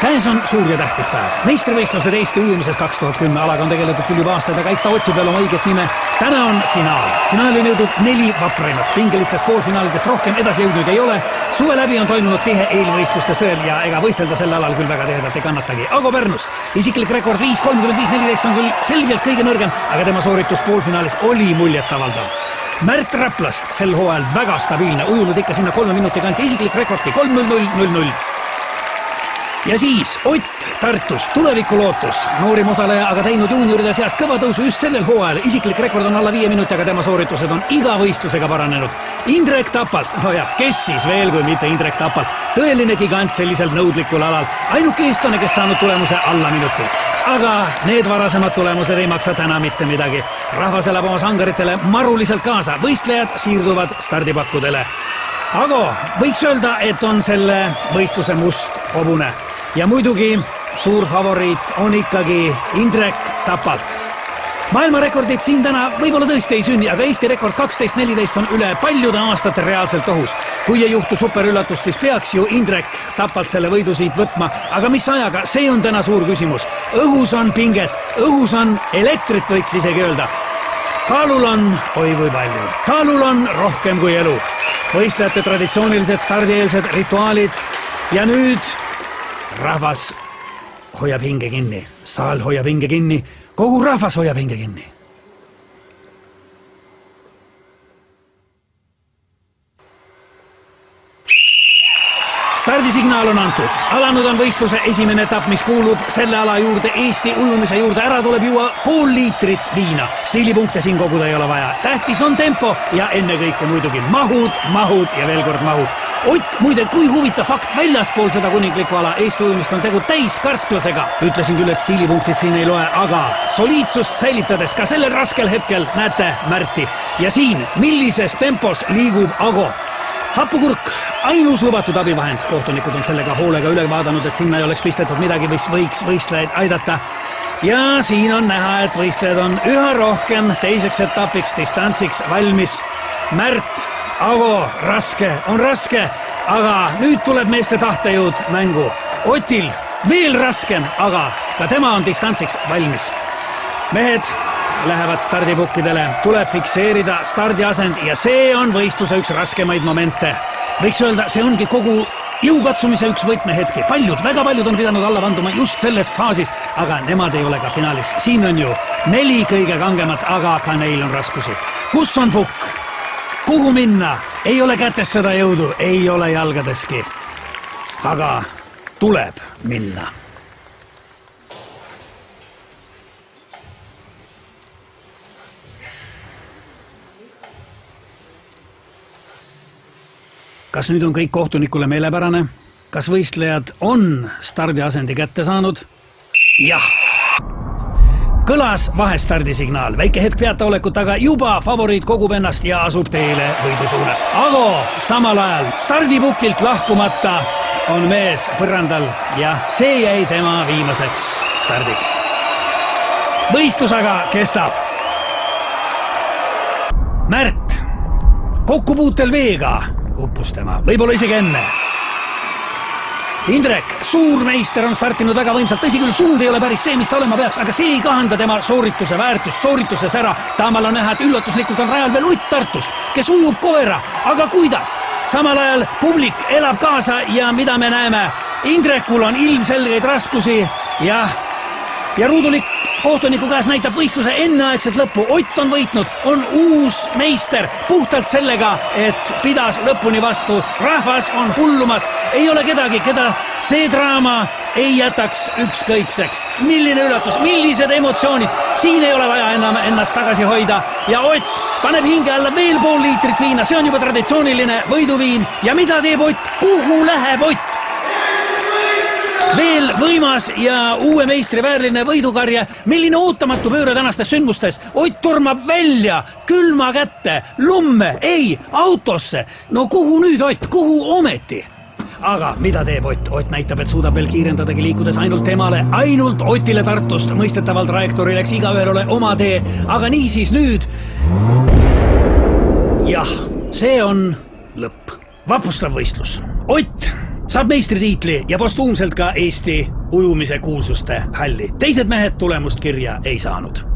Käes on suur ja tähtis päev. Meistrivõistlused Eesti ujumises 2010 alaga on tegeletud küll juba aastaid, aga eks ta otsib veel oma õiget nime. Täna on finaal. Finaali on jõudnud 4 vapraimat. Pingelistest poolfinaalidest rohkem edasi jõudnud ei ole. Suve läbi on toimunud tihe eelvõistluste sõel ja ega võistelda selle alal küll väga tihedalt ei kannatagi. Ago Pärnust. Isiklik rekord 5.35.14 on küll selgelt kõige nõrgem, aga tema sooritus poolfinaalis oli muljetavaldav. Märt Raplast sel hooajal väga stabiilne, ujunud ikka sinna 3 minuti kanti, isiklik rekordki 3.00.00. Ja siis Ott Tartust, tulevikulootus, noorim osaleja, aga teinud juunioride seast kõva tõusu just sellel hooajal. Isiklik rekord on alla 5 minuti, aga tema sooritused on iga võistlusega paranenud. Indrek Tapalt, kes siis veel kui mitte Indrek Tapalt, tõeline gigant sellisel nõudlikul alal. Ainuke eestlane, kes saanud tulemuse alla minuti. Aga need varasemad tulemused ei maksa täna mitte midagi. Rahvas elab oma sangaritele maruliselt kaasa, võistlejad siirduvad stardipakkudele. Ago, võiks öelda, et on selle võistluse must hobune. Ja muidugi suur favoriit on ikkagi Indrek Tapalt. Maailmarekordid siin täna võib-olla tõesti ei sünni, aga Eesti rekord 12.14 on üle paljude aastate reaalselt ohus. Kui ei juhtu superüllatust, siis peaks ju Indrek Tapalt selle võidu siit võtma. Aga mis ajaga, see on täna suur küsimus. Õhus on pinget, õhus on elektrit, võiks isegi öelda. Kaalul on, oi kui palju, kaalul on rohkem kui elu. Võistlejate traditsioonilised stardieelsed rituaalid ja nüüd rahvas hoiab hinge kinni, saal hoiab hinge kinni, kogu rahvas hoiab hinge kinni. Stardisignaal on antud. Alanud on võistluse esimene etapp, mis kuulub selle ala juurde, Eesti ujumise juurde. Ära tuleb juua pool liitrit viina. Stiilipunkte siin koguda ei ole vaja. Tähtis on tempo ja ennekõike muidugi mahud ja veel kord mahud. Ott, muide, kui huvitav fakt, väljaspool seda kuninglikku ala Eesti ujumist on tegu täis karsklasega. Ütlesin küll, et stiilipunktid siin ei loe, aga soliidsust säilitades ka sellel raskel hetkel näete Märti. Ja siin, millises tempos liigub Ago. Happukurk, ainus lubatud abivahend. Kohtunikud on sellega hoolega üle vaadanud, et sinna ei oleks pistetud midagi, mis võiks võistlejaid aidata. Ja siin on näha, et võistlejad on üha rohkem teiseks etapiks, distantsiks valmis. Märt, Ago, raske, aga nüüd tuleb meeste tahtejõud mängu. Otil veel raskem, aga ka tema on distantsiks valmis. Mehed lähevad stardipukkidele, tuleb fikseerida stardiasend ja see on võistluse üks raskemaid momente. Võiks öelda, see ongi kogu jõukatsumise üks võtmehetki. Väga paljud on pidanud alla vanduma just selles faasis, aga nemad ei ole ka finaalis. Siin on ju 4 kõige kangemat, aga ka neil on raskusi. Kus on pukk? Kuhu minna? Ei ole kätes seda jõudu, ei ole jalgadeski. Aga tuleb minna. Kas nüüd on kõik kohtunikule meelepärane? Kas võistlejad on stardiasendi kätte saanud? Jah! Kõlas vahestardisignaal. Väike hetk peataolekut, aga juba favoriit kogub ennast ja asub teele võidu suunas. Ago samal ajal stardipukilt lahkumata on mees põrandal ja see jäi tema viimaseks stardiks. Võistlus aga kestab. Märt, kokkupuutel veega uppus tema, võib-olla isegi enne. Indrek, suur meister, on startinud väga võimsalt. Tõsi küll, suund ei ole päris see, mis ta olema peaks, aga see ei kahanda tema soorituse väärtust, soorituse sära. Taamal on näha, et üllatuslikult on rajal veel Ott Tartust, kes ujub koera. Aga kuidas? Samal ajal publik elab kaasa ja mida me näeme? Indrekul on ilmselgeid raskusi ja ruudulik kohtuniku käes näitab võistluse enneaegset lõppu. Ott on võitnud, on uus meister puhtalt sellega, et pidas lõpuni vastu. Rahvas on hullumas, ei ole kedagi, keda see draama ei jätaks ükskõikseks. Milline üllatus, millised emotsioonid, siin ei ole vaja enam ennast tagasi hoida. Ja Ott paneb hinge alla veel pool liitrit viina, see on juba traditsiooniline võiduviin. Ja mida teeb Ott? Kuhu läheb Ott? Veel võimas ja uue meistri väärline võidukarje. Milline ootamatu pööre tänastes sündmustes. Ott tormab välja, külma kätte, lumme, ei, autosse. No kuhu nüüd Ott, kuhu ometi? Aga mida teeb Ott? Ott näitab, et suudab veel kiirendadagi liikudes ainult temale, ainult Otile Tartust. Mõistetavalt trajektoori läks igaühel ole oma tee, aga niisiis nüüd. Jah, see on lõpp. Vapustav võistlus. Ott saab meistritiitli ja postuumselt ka Eesti ujumise kuulsuste halli. Teised mehed tulemust kirja ei saanud.